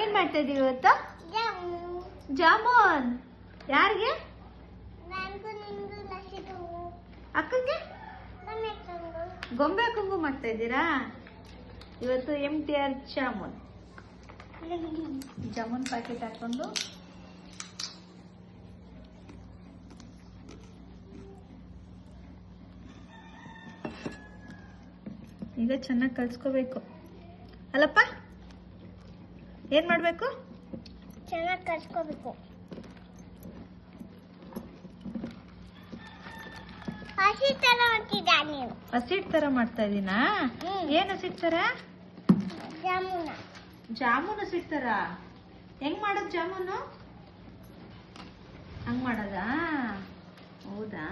ಏನ್ ಮಾಡ್ತಾ ಇದೀವಿ ಇವತ್ತು? ಜಾಮೂನ್. ಯಾರಿಗೆ? ಅಕ್ಕಂಗೆ ಗೊಂಬೆ ಅಕ್ಕಂಗೂ ಮಾಡ್ತಾ ಇದ್ದೀರಾ? ಇವತ್ತು MTR ಜಾಮೂನ್ ಪ್ಯಾಕೆಟ್ ಹಾಕೊಂಡು ಈಗ ಚೆನ್ನಾಗಿ ಕಲ್ಸ್ಕೋಬೇಕು ಅಲ್ಲಪ್ಪ. ಏನ್ ಮಾಡ್ಬೇಕು? ಚೆನ್ನಾಗಿ ಕಲ್ಸ್ಕೋಬೇಕು. ಹಸಿಟ್ ತರ ಮಾಡ್ತಾ ಇದೀನಾ? ಏನ್ ಹಸಿಟ್ ತರ? ಜಾಮೂನ್ ಹಸಿಟ್ ತರ. ಹೆಂಗ್ ಮಾಡೋದು ಜಾಮೂನು? ಹಂಗ್ ಮಾಡೋದಾ? ಹೌದಾ?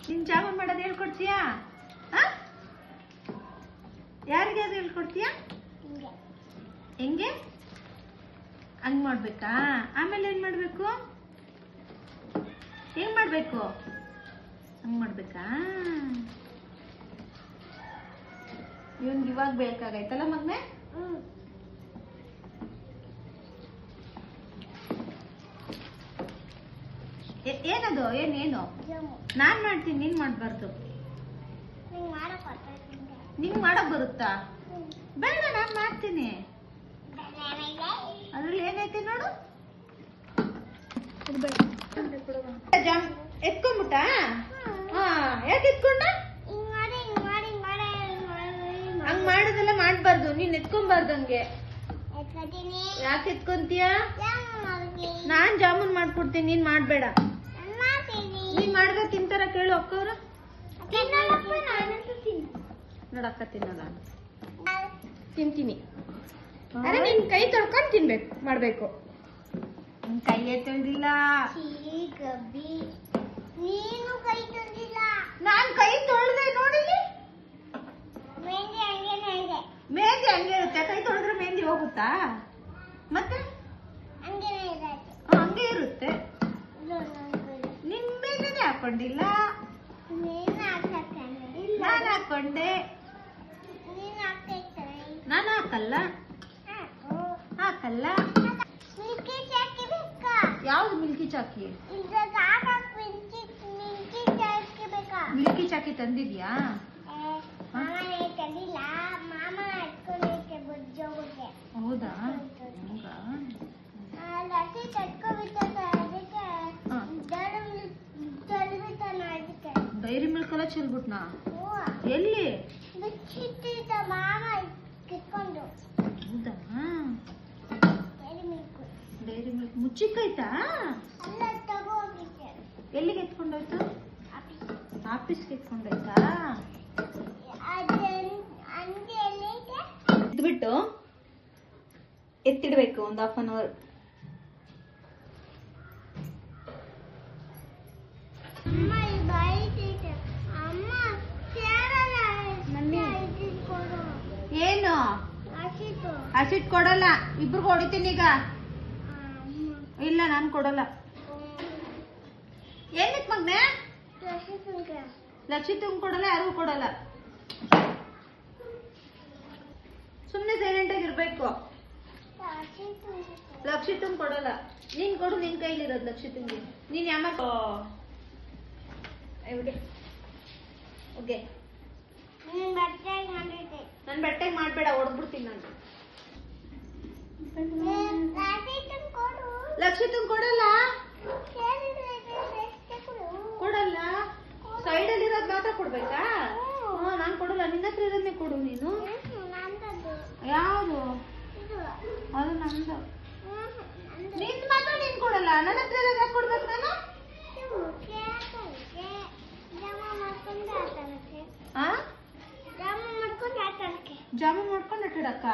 ನಿನ್ ಜಾಮೂನ್ ಮಾಡೋದು ಹೇಳ್ಕೊಡ್ತೀಯಾ? ಯಾರಿಗಾದ್ರು ಹೇಳ್ಕೊಡ್ತೀಯಾ? ಹೆಂಗೆ? ಹಂಗ್ ಮಾಡ್ಬೇಕಾ? ಆಮೇಲೆ ಏನ್ ಮಾಡ್ಬೇಕು? ಹೆಂಗ್ ಮಾಡ್ಬೇಕು? ಹಂಗ್ ಮಾಡ್ಬೇಕಾ? ಇವನ್ಗೆ ಇವಾಗ ಬೇಕಾಗೈತಲ್ಲ ಮಗ್ನೆ? ಏನದು? ಏನೇನು? ನಾನ್ ಮಾಡ್ತೀನಿ, ನೀನ್ ಮಾಡ್ಬಾರ್ದು. ನಿಂಗ್ ಮಾಡಕ್ ಬರುತ್ತಾ? ಬೇಡ, ನಾನ್ ಮಾಡ್ತೀನಿ. ಅದ್ರಲ್ಲಿ ಏನೈತಿ ನೋಡು. ಎತ್ಕೊಂಡ್ಬಿಟ್ಟ? ಯಾಕೆ ಎತ್ಕೊಂಡ? ಹಂಗ್ ಮಾಡೋದೆಲ್ಲ ಮಾಡ್ಬಾರ್ದು. ನೀನ್ ಎತ್ಕೊಂಬಾರ್ದು ಹಂಗೆ. ಯಾಕೆ ಎತ್ಕೊಂತೀಯ? ನಾನ್ ಜಾಮೂನ್ ಮಾಡ್ಕೊಡ್ತೀನಿ, ನೀನ್ ಮಾಡ್ಬೇಡ. ನೀನ್ ಮಾಡ್ದ ತಿಂತಾರ ಕೇಳು ಅಕ್ಕವ್ರು. ನೋಡಕ್ಕ ತಿನ್ನಲ್ಲ. ತಿಂತೀನಿ. ಅರೆ ನಿನ್ ಕೈ ತೊಳ್ಕೊಂಡ್ ತಿನ್ಬೇಕು ಮಾಡ್ಬೇಕು. ಕೈಯೇ ತೊಳ್ದಿಲ್ಲ. ನೀನು ಕೈ ತೊಳ್ದಿಲ್ಲ. ನಾನ್ ಕೈ ತೊಳ್ದೆ ನೋಡಿಲಿ. ಮೆಹಂದಿ ಹಂಗೆ ಇರುತ್ತೆ. ಕೈ ತೊಳೆದ್ರೆ ಮೆಹಂದಿ ಹೋಗುತ್ತಾ? ಮತ್ತೆ ಹಂಗೆ ಇರುತ್ತೆ. ನಿನ್ ಮೇಲೇನೆ ಹಾಕೊಂಡಿಲ್ಲ. ನಾನ್ ಹಾಕೊಂಡೆ. ನಾನು ಹಾಕಲ್ಲ. ಹಾಕಲ್ಲ. ಯಾವ್ದು ಮಿಲ್ಕಿ ಚಾಕಿ? ಮಿಲ್ಕಿ ಚಾಕಿ ತಂದಿದ್ಯಾ? ಹೌದಾ? ಡೈರಿ ಮಿಲ್ಕ್ ಎಲ್ಲ ಚೆಲ್ಬಿಟ್ನಾ? ಎಲ್ಲಿ? ಹೌದಾ? ಡೈರಿ ಮಿಲ್ಕ್ ಮುಚ್ಚಿಕ್ಕೈತಾ? ಎಲ್ಲಿಗೆ ಎತ್ಕೊಂಡೋಯ್ತು? ಆಫೀಸ್ಗೆ ಎತ್ಕೊಂಡೋಯ್ತಾ? ಎದ್ಬಿಟ್ಟು ಎತ್ತಿಡ್ಬೇಕು ಒಂದು ½ an hour. ಏನು? ಹಸಿಟ್ ಕೊಡಲ್ಲ. ಇಬ್ರಿಗೂ ಹೊಡಿತೀನಿ ಈಗ. ಇಲ್ಲ ನಾನು ಕೊಡಲ್ಲ. ಏನಕ್ಕೆ ಮಗ್ನೆ? ಲಕ್ಷಿ ತುಂಗ್ ಕೊಡಲ್ಲ, ಯಾರಿಗೂ ಕೊಡಲ್ಲ. ಸುಮ್ನೆ ಸೈಲೆಂಟ್ ಆಗಿರ್ಬೇಕು. ಲಕ್ಷಿ ತುಂಗ್ ಕೊಡಲ್ಲ. ನೀನ್ ಕೊಡು, ನಿನ್ ಕೈಲಿರೋದು ಲಕ್ಷಿ ತುಂಗಿ. ನೀನ್ ಯಾಮಕ್ ಓಕೆ. ನನ್ ಬಟ್ಟೆಗೆ ಮಾಡ್ಬೇಡ, ಹೊಡ್ಬಿಡ್ತೀನಿ ನಾನು. ಲಕ್ಷಿ ತುಂಗ್ ಕೊಡಲ್ಲ. ಕೊಡಲ್ಲ. ಸೈಡಲ್ಲಿ ಇರೋದು ಮಾತ್ರ ಕೊಡ್ಬೇಕಾ? ನಾನ್ ಕೊಡಲ್ಲ. ನಿನ್ನ ಹತ್ರ ಇರೋದನ್ನೇ ಕೊಡು ನೀನು. ಯಾವುದು? ಅದು ನಂದು. ನಿನ್ ಮಾತ್ರ ನೀನ್ ಕೊಡಲ್ಲ. ನನ್ನ ಹತ್ರ ಇರೋದು ಯಾಕೆ ಕೊಡ್ಬೇಕು ನಾನು? ಜಾಮೂನ್ ಮಾಡ್ಕೊಂಡು ಆಟಾಡಕ್ಕ?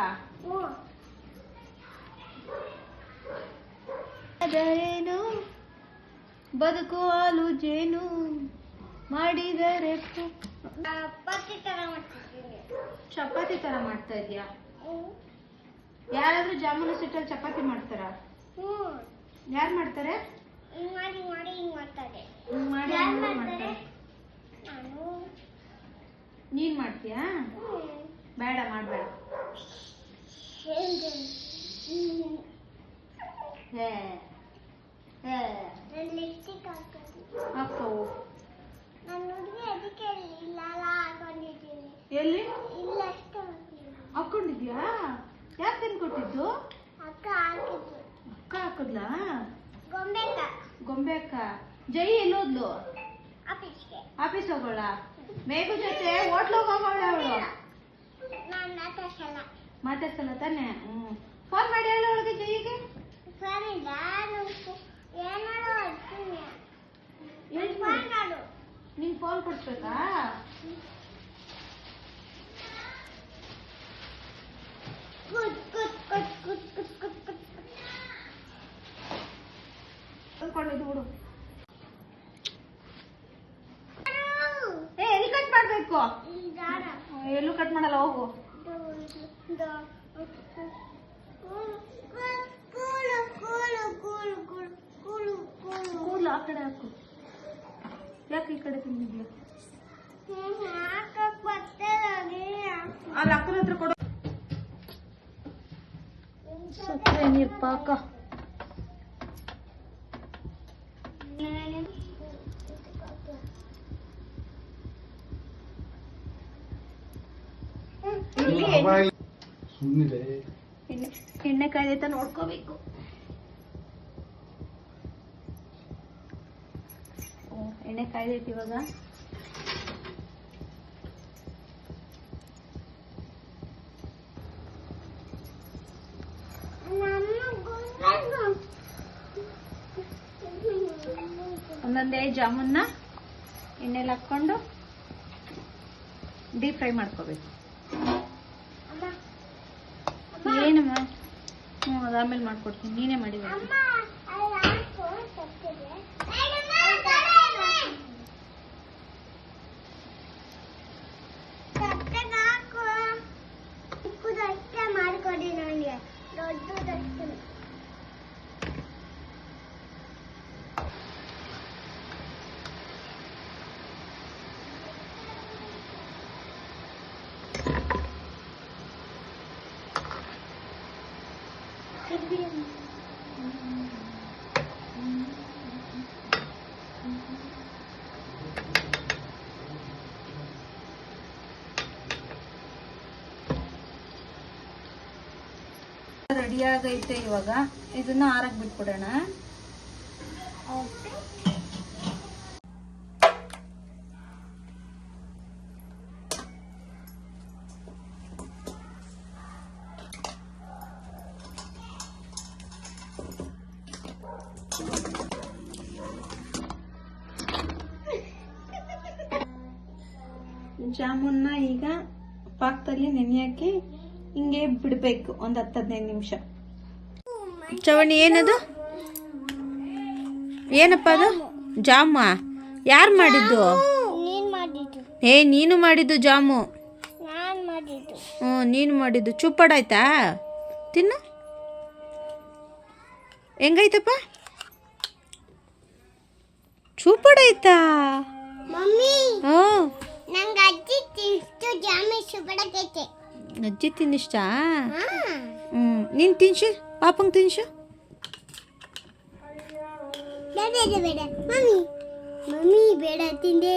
ಅದೇನು ಬದುಕು ಹಾಲು ಜೇನು ಮಾಡಿದರೆ ಚಪಾತಿ ತರ ಮಾಡ್ತಾ ಇದ್ಯಾ? ಯಾರಾದ್ರೂ ಜಾಮೂನು ಸಿಟ್ಟಲ್ಲಿ ಚಪಾತಿ ಮಾಡ್ತಾರ? ಯಾರು ಮಾಡ್ತಾರೆ? ನೀನ್ ಮಾಡ್ತೀಯಾ? ಬೇಡ, ಮಾಡ್ಬೇಡ. ಹೇ ಹೇ ಲಿಪ್ಸ್ಟಿಕ್ ಹಾಕೋದು. ಹಾಕೋ. ನನ್ನ ಹುಡುಗಿ ಅದಕ್ಕೆ ಇಲ್ಲ ಹಾಕೊಂಡಿದ್ದೀನಿ. ಎಲ್ಲಿ ಇಲ್ಲ ಅಷ್ಟೇ ಹಾಕಿದ್ದೀನಿ. ಹಾಕೊಂಡಿದ್ಯಾ? ಯಾರು ತಂದ್ಕೊಟ್ಟಿದ್ದು? ಅಕ್ಕ ಹಾಕಿದ್ದು. ಅಕ್ಕ ಹಾಕದ್ಲಾ? ಗೊಂಬೆಕ. ಗೊಂಬೆ ಅಕ್ಕ. ಜೈ ಎಲ್ಲೋದ್ಲು? ಆಫೀಸ್ಗೆ. ಆಫೀಸ್ ಹೋಗೋಳ? ಮೇಘು ಜೊತೆ ಹೋಟ್ಲೋಗಿ ಹೋಗೋಳ ಅವಳು? ನಾನು ಮಾತಾಡ್ಸಲ್ಲ. ಮಾತಾಡ್ಸಲ್ಲ ತಾನೆ? ಫೋನ್ ಮಾಡಿ ಹೇಳು ಅವಳಿಗೆ, ಜೈಗೆ. ಸರಿ ನಾನು ಏನಾದ್ರು ಹೇಳ್ತೀನಿ. ಏನ್ ಫೋನ್ ಮಾಡು. ನಿನ್ ಫೋನ್ ಕೊಡ್ಸ್ಬೇಕಾ? Good good good good good good good. ಅಂದ್ಕೊಂಡಿದ್ದು ಬಿಡು. ಎಲ್ಲಿ ಕಟ್ ಮಾಡ್ಬೇಕು? ಎಲ್ಲೂ ಕಟ್ ಮಾಡಲ್ಲ, ಹೋಗು. ಕೂದಲು ಆ ಕಡೆ ಹಾಕು. ಯಾಕೆ ಈ ಕಡೆ ತಿಂದಿದ್ಯಾ? ಅಲ್ಲಿ ಅಕ್ಕನ ಹತ್ರ ಕೊಡು. ಸಕ್ಕರೆ ನೀರು ಪಾಕ. ಎಣ್ಣೆ ಕಾಯ್ದೈತ ನೋಡ್ಕೋಬೇಕು. ಎಣ್ಣೆ ಕಾಯ್ದೈತಿ ಇವಾಗ. ಒಂದೊಂದೇ ಜಾಮೂನ್ನ ಎಣ್ಣೆಲಿ ಹಾಕ್ಕೊಂಡು ಡೀಪ್ ಫ್ರೈ ಮಾಡ್ಕೋಬೇಕು. ಏನಮ್ಮ? ಅದು ಆಮೇಲೆ ಮಾಡ್ಕೊಡ್ತೀನಿ, ನೀನೇ ಮಾಡಿ. ಮಾಡ್ಕೊಡಿ ನನಗೆ ದೊಡ್ಡದಷ್ಟು. ರೆಡಿ ಆಗೈತೆ ಇವಾಗ. ಇದನ್ನ ಆರಕ್ಕೆ ಬಿಟ್ಬಿಡೋಣ. ಜಾಮೂನ್ನ ಈಗ ಪಾಕದಲ್ಲಿ ನೆನೆ ಹಾಕಿ ಹಿಂಗೆ ಬಿಡಬೇಕು ಒಂದು 10-15 ನಿಮಿಷ. ಚವಣಿ ಏನದು? ಏನಪ್ಪ ಅದು? ಜಾಮ? ಯಾರು ಮಾಡಿದ್ದು? ನೀನು ಮಾಡಿದ್ದು ಜಾಮು? ನೀನು ಮಾಡಿದ್ದು. ಚೂಪಡಾಯ್ತಾ? ತಿನ್ನು. ಹೆಂಗೈತಪ್ಪ? ಚೂಪಡಾಯ್ತಾ? ಅಜ್ಜಿ ತಿನ್ನಿಷ್ಟ? ನೀನು ತಿನ್ಸು, ಪಾಪಂಗೆ ತಿನ್ಸು. ಬೇಡ ಮಮ್ಮಿ ಬೇಡ ತಿಂದೆ.